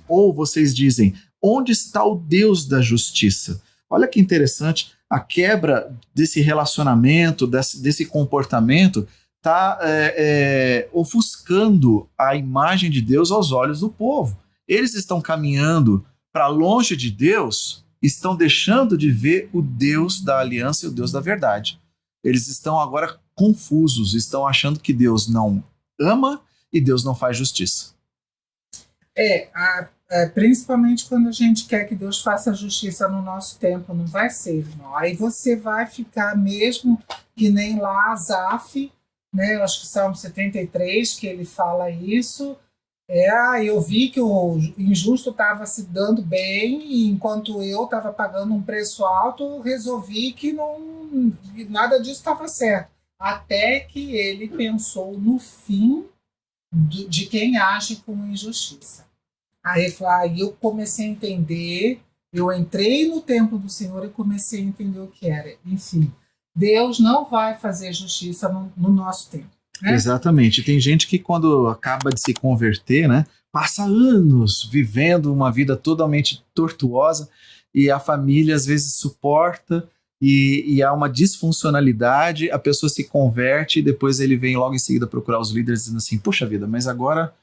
Ou vocês dizem, onde está o Deus da justiça? Olha que interessante, a quebra desse relacionamento, desse comportamento, está ofuscando a imagem de Deus aos olhos do povo. Eles estão caminhando para longe de Deus, estão deixando de ver o Deus da aliança e o Deus da verdade. Eles estão agora confusos, estão achando que Deus não ama e Deus não faz justiça. Principalmente quando a gente quer que Deus faça justiça no nosso tempo, não vai ser, irmão. Aí você vai ficar mesmo que nem lá Asaf, né? Eu acho que Salmo 73, que ele fala isso. Eu vi que o injusto estava se dando bem, e enquanto eu estava pagando um preço alto, eu resolvi que nada disso estava certo. Até que ele pensou no fim de quem age com injustiça. Aí eu comecei a entender, eu entrei no templo do Senhor e comecei a entender o que era. Enfim, Deus não vai fazer justiça no nosso tempo. Né? Exatamente. Tem gente que quando acaba de se converter, né, passa anos vivendo uma vida totalmente tortuosa e a família às vezes suporta e há uma disfuncionalidade, a pessoa se converte e depois ele vem logo em seguida procurar os líderes dizendo assim, puxa vida, mas agora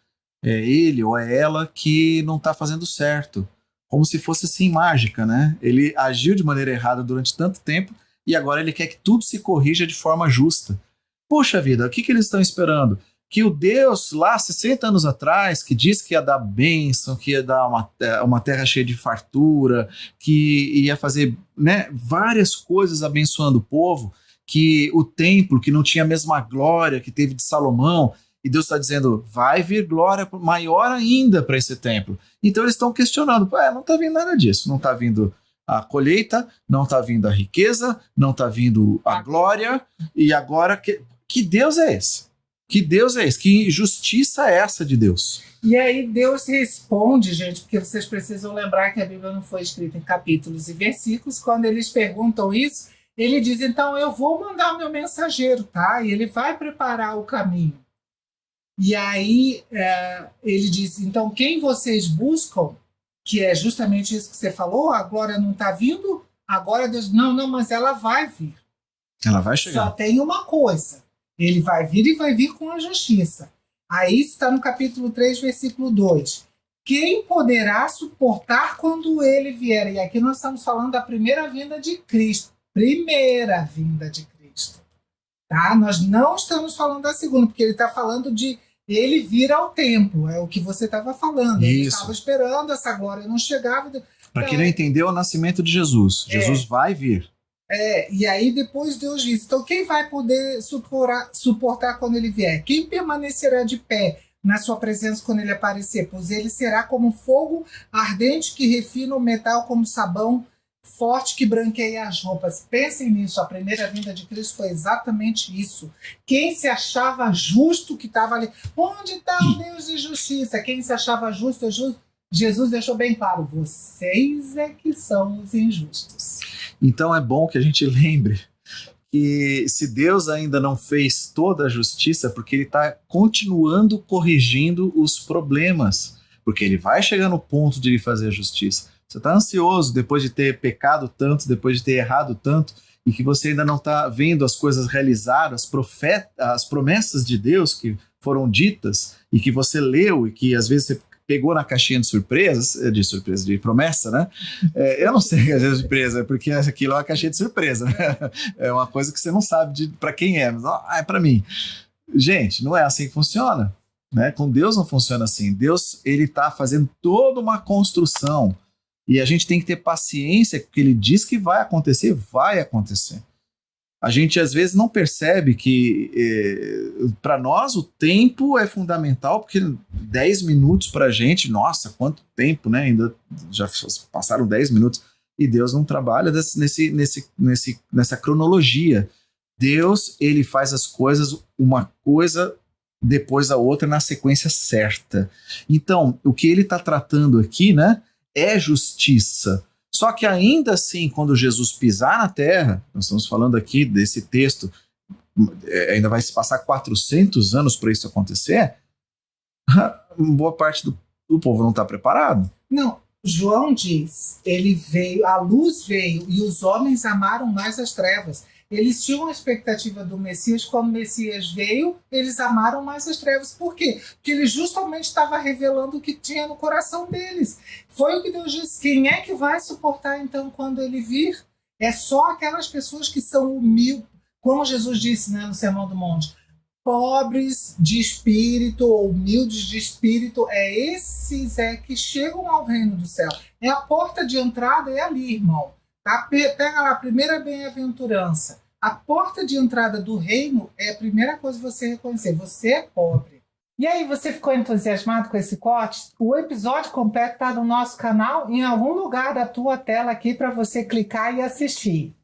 é ele ou é ela que não está fazendo certo. Como se fosse assim mágica, né? Ele agiu de maneira errada durante tanto tempo e agora ele quer que tudo se corrija de forma justa. Puxa vida, o que eles estão esperando? Que o Deus lá 60 anos atrás, que disse que ia dar bênção, que ia dar uma terra cheia de fartura, que ia fazer, né, várias coisas abençoando o povo, que o templo, que não tinha a mesma glória que teve de Salomão, e Deus está dizendo, vai vir glória maior ainda para esse templo. Então eles estão questionando, não está vindo nada disso, não está vindo a colheita, não está vindo a riqueza, não está vindo a glória, e agora que Deus é esse? Que Deus é esse? Que justiça é essa de Deus? E aí Deus responde, gente, porque vocês precisam lembrar que a Bíblia não foi escrita em capítulos e versículos. Quando eles perguntam isso, ele diz, então eu vou mandar o meu mensageiro, tá? E ele vai preparar o caminho. E aí ele diz, então quem vocês buscam, que é justamente isso que você falou, a glória não está vindo, agora Deus, não, mas ela vai vir. Ela vai chegar. Só tem uma coisa, ele vai vir e vai vir com a justiça. Aí isso está no capítulo 3, versículo 2. Quem poderá suportar quando ele vier? E aqui nós estamos falando da primeira vinda de Cristo. Primeira vinda de Cristo. Tá? Nós não estamos falando da segunda, porque ele está falando de ele vir ao templo, é o que você estava falando. Ele estava esperando, essa glória não chegava. Para quem não entendeu, é o nascimento de Jesus. Jesus vai vir. E aí depois Deus diz, então quem vai poder suportar quando ele vier? Quem permanecerá de pé na sua presença quando ele aparecer? Pois ele será como fogo ardente que refina o metal, como sabão forte que branqueia as roupas. Pensem nisso, a primeira vinda de Cristo foi exatamente isso. Quem se achava justo que estava ali, onde está o Deus de justiça? Quem se achava justo, Jesus deixou bem claro, vocês é que são os injustos. Então é bom que a gente lembre que se Deus ainda não fez toda a justiça, porque ele está continuando corrigindo os problemas, porque ele vai chegar no ponto de ele fazer a justiça. Você está ansioso depois de ter pecado tanto, depois de ter errado tanto, e que você ainda não está vendo as coisas realizadas, as promessas de Deus que foram ditas, e que você leu, e que às vezes você pegou na caixinha de promessa, né? Eu não sei às vezes surpresa, porque aquilo é uma caixinha de surpresa, né? É uma coisa que você não sabe para quem é, mas é para mim. Gente, não é assim que funciona, né? Com Deus não funciona assim. Deus, ele está fazendo toda uma construção e a gente tem que ter paciência, porque ele diz que vai acontecer. A gente às vezes não percebe que para nós o tempo é fundamental, porque 10 minutos para a gente, nossa, quanto tempo, né? Ainda já passaram 10 minutos e Deus não trabalha nessa cronologia. Deus, ele faz as coisas uma coisa depois da outra na sequência certa. Então, o que ele está tratando aqui, né, é justiça. Só que ainda assim, quando Jesus pisar na terra, nós estamos falando aqui desse texto, ainda vai se passar 400 anos para isso acontecer, boa parte o povo não está preparado. Não, João diz, ele veio, a luz veio e os homens amaram mais as trevas. Eles tinham a expectativa do Messias, quando o Messias veio, eles amaram mais as trevas. Por quê? Porque ele justamente estava revelando o que tinha no coração deles. Foi o que Deus disse, quem é que vai suportar então quando ele vir? É só aquelas pessoas que são humildes, como Jesus disse, né, no Sermão do Monte, pobres de espírito ou humildes de espírito, esses que chegam ao reino do céu. É a porta de entrada, é ali, irmão. Tá? Pega lá a primeira bem-aventurança. A porta de entrada do reino é a primeira coisa que você reconhecer. Você é pobre. E aí, você ficou entusiasmado com esse corte? O episódio completo está no nosso canal, em algum lugar da tua tela aqui para você clicar e assistir.